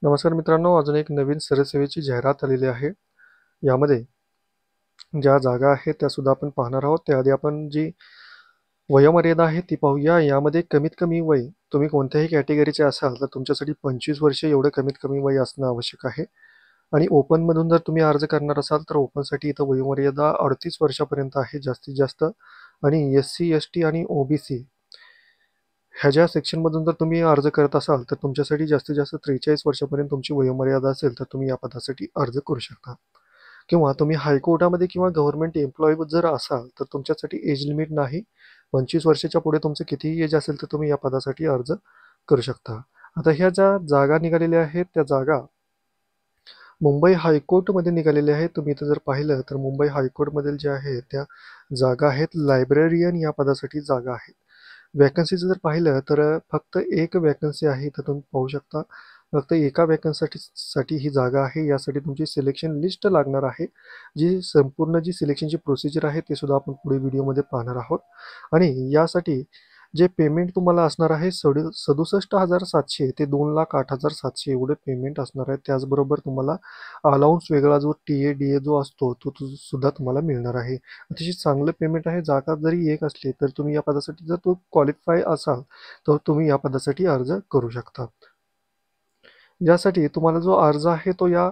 नमस्कार मित्रांनो, अजून एक नवीन सरसेवेची जाहिरात आलेली आहे. यामध्ये ज्या जागा आहेत त्यासुद्धा आपण पाहणार आहोत. त्याआधी आपण जी वयोमर्यादा आहे ती पाहूया. यामध्ये कमीत कमी वय तुम्ही कोणत्याही कॅटेगरीचे असाल तर तुमच्यासाठी 25 वर्षे एवढं कमीत कमी वय असणं आवश्यक आहे. आणि ओपनमधून जर तुम्ही अर्ज करणार असाल तर ओपनसाठी इथं वयोमर्यादा 38 वर्षापर्यंत आहे जास्तीत जास्त. आणि SC, ST आणि OBC ह्या ज्या सेक्शनमधून जर तुम्ही अर्ज करत असाल तर तुमच्यासाठी जास्तीत जास्त 43 वर्षापर्यंत तुमची वयोमर्यादा असेल तर तुम्ही या पदासाठी अर्ज करू शकता. किंवा तुम्ही हायकोर्टामध्ये किंवा गव्हर्नमेंट एम्प्लॉई जर असाल तर तुमच्यासाठी एज लिमिट नाही. 25 वर्षाच्या पुढे तुमचं कितीही एज असेल तर तुम्ही या पदासाठी अर्ज करू शकता. आता ह्या ज्या जागा निघालेल्या आहेत त्या जागा मुंबई हायकोर्टमध्ये निघालेले आहेत. तुम्ही इथं जर पाहिलं तर मुंबई हायकोर्टमधील ज्या आहेत त्या जागा आहेत लायब्ररियन या पदासाठी जागा आहेत. वॅकन्सीचं जर पाहिलं तर फक्त एक वॅकन्सी आहे इथं तुम्ही पाहू शकता. फक्त एका वॅकन्सीसाठी ही जागा आहे. यासाठी तुमची सिलेक्शन लिस्ट लागणार आहे. जी संपूर्ण जी सिलेक्शनची प्रोसिजर आहे ते सुद्धा आपण पुढे व्हिडिओमध्ये पाहणार आहोत. आणि यासाठी जे पेमेंट तुम्हाला असणार आहे 67,700 ते 2,08,700 एवढे पेमेंट असणार आहे. त्याचबरोबर तुम्हाला अलाउन्स वेगळा जो TA, DA जो असतो तो सुद्धा तुम्हाला मिळणार आहे. अतिशय चांगलं पेमेंट आहे. जागा जरी एक असली तर तुम्ही या पदासाठी जर तो क्वालिफाय असाल तर तुम्ही या पदासाठी अर्ज करू शकता. यासाठी तुम्हाला जो अर्ज आहे तो या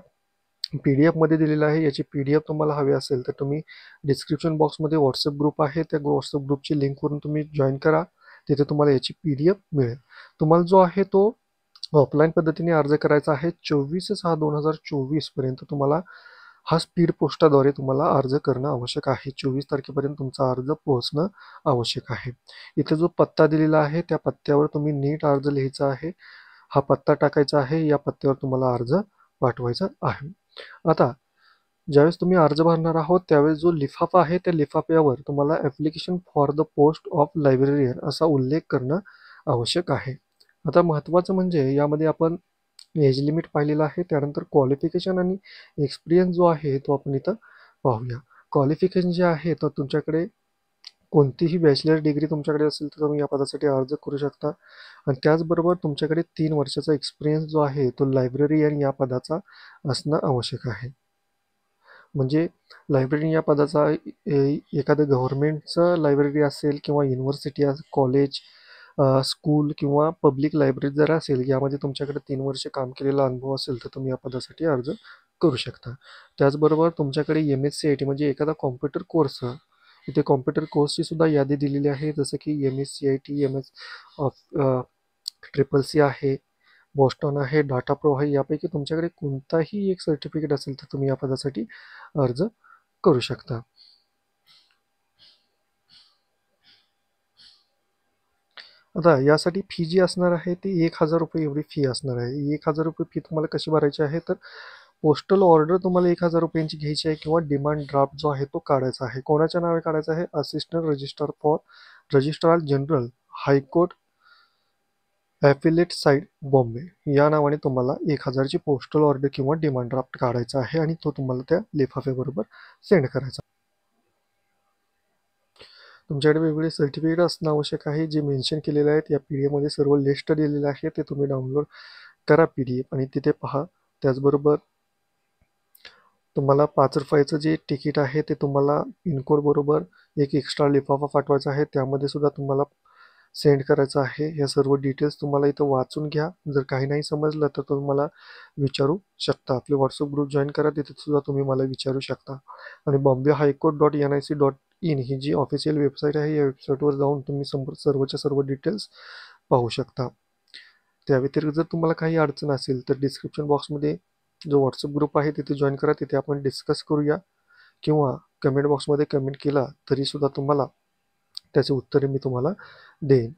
PDF मध्ये दिलेला आहे. याची PDF तुम्हाला हवी असेल तर तुम्ही डिस्क्रिप्शन बॉक्समध्ये व्हॉट्सअप ग्रुप आहे. त्या व्हॉट्सअप ग्रुपची लिंकवरून तुम्ही जॉईन करा. तिथे तुम्हाला याची PDF मिळेल. तुम्हाला जो आहे तो ऑफलाईन पद्धतीने अर्ज करायचा आहे. 24/6/2024 पर्यंत तुम्हाला हा स्पीड पोस्टाद्वारे तुम्हाला अर्ज करणं आवश्यक आहे. 24 तारखेपर्यंत तुमचा अर्ज पोहोचणं आवश्यक आहे. इथे जो पत्ता दिलेला आहे त्या पत्त्यावर तुम्ही नीट अर्ज लिहायचा आहे. हा पत्ता टाकायचा आहे. या पत्त्यावर तुम्हाला अर्ज पाठवायचा आहे. आता ज्यावेळेस तुम्ही अर्ज भरणार आहोत त्यावेळेस जो लिफाफा आहे त्या लिफाफ्यावर तुम्हाला application for the post of librarian असा उल्लेख करणं आवश्यक आहे. आता महत्त्वाचं म्हणजे यामध्ये आपण एज लिमिट पाहिलेलं आहे. त्यानंतर क्वालिफिकेशन आणि एक्सपिरियन्स जो आहे तो आपण इथं पाहूया. क्वालिफिकेशन जे आहे तर तुमच्याकडे कोणतीही बॅचलर डिग्री तुमच्याकडे असेल तर तुम्ही या पदासाठी अर्ज करू शकता. आणि त्याचबरोबर तुमच्याकडे 3 वर्षाचा एक्सपिरियन्स जो आहे तो लायब्ररियन या पदाचा असणं आवश्यक आहे. म्हणजे लायब्ररी या पदाचा एखादं गव्हर्नमेंटचं लायब्ररी असेल किंवा युनिव्हर्सिटी कॉलेज स्कूल किंवा पब्लिक लायब्ररी जर असेल यामध्ये तुमच्याकडे 3 वर्ष काम केलेला अनुभव असेल तर तुम्ही या पदासाठी अर्ज करू शकता. त्याचबरोबर तुमच्याकडे MSCIT म्हणजे एखादा कॉम्प्युटर कोर्स इथे कॉम्प्युटर कोर्सची सुद्धा यादी दिलेली आहे. जसं की MSCIT, CCC आहे, बोस्टन आहे, डाटा प्रो आहे. यापैकी तुमच्याकडे कोणताही एक सर्टिफिकेट असेल तर तुम्ही या पदासाठी अर्ज करू शकता. आता यासाठी फी जी असणार आहे ती 1,000 रुपये एवढी फी असणार आहे. 1,000 रुपये फी तुम्हाला कशी भरायची आहे तर पोस्टल ऑर्डर तुम्हाला 1,000 रुपयांची घ्यायची आहे किंवा डिमांड ड्राफ्ट जो आहे तो काढायचा आहे. कोणाच्या नावे काढायचा आहे? Assistant registrar for registrar general high court affiliate side Bombay या नावाने तुम्हाला 1,000ची पोस्टल ऑर्डर किंवा डिमांड ड्राफ्ट काढायचा आहे आणि तो तुम्हाला त्या लिफाफ्याबरोबर सेंड करायचा. तुमच्याकडे वेगवेगळे सर्टिफिकेट असणं आवश्यक आहे. जे मेन्शन केलेले आहेत या PDF मध्ये सर्व लिस्ट दिलेलं आहे ते तुम्ही डाउनलोड करा PDF आणि तिथे पहा. त्याचबरोबर तुम्हाला 5 रुपयाचं जे तिकीट आहे ते तुम्हाला पिनकोड बरोबर एक एक्स्ट्रा लिफाफा पाठवायचा आहे. त्यामध्ये सुद्धा तुम्हाला सेंड करायचं आहे. या सर्व डिटेल्स तुम्हाला इथं वाचून घ्या. जर काही नाही समजलं तर तुम्ही मला विचारू शकता. आपले व्हॉट्सअप ग्रुप जॉईन करा. तिथे सुद्धा तुम्ही मला विचारू शकता. आणि बॉम्बे हायकोर्ट .nic.in ही जी ऑफिशियल वेबसाईट आहे या वेबसाईटवर जाऊन तुम्ही सर्वच्या सर्व डिटेल्स पाहू शकता. त्या व्यतिरिक्त जर तुम्हाला काही अडचण असेल तर डिस्क्रिप्शन बॉक्समध्ये जो व्हॉट्सअप ग्रुप आहे तिथे जॉईन करा. तिथे आपण डिस्कस करूया किंवा कमेंट बॉक्समध्ये कमेंट केला तरी सुद्धा तुम्हाला त्याचे उत्तरे मी तुम्हाला देईन.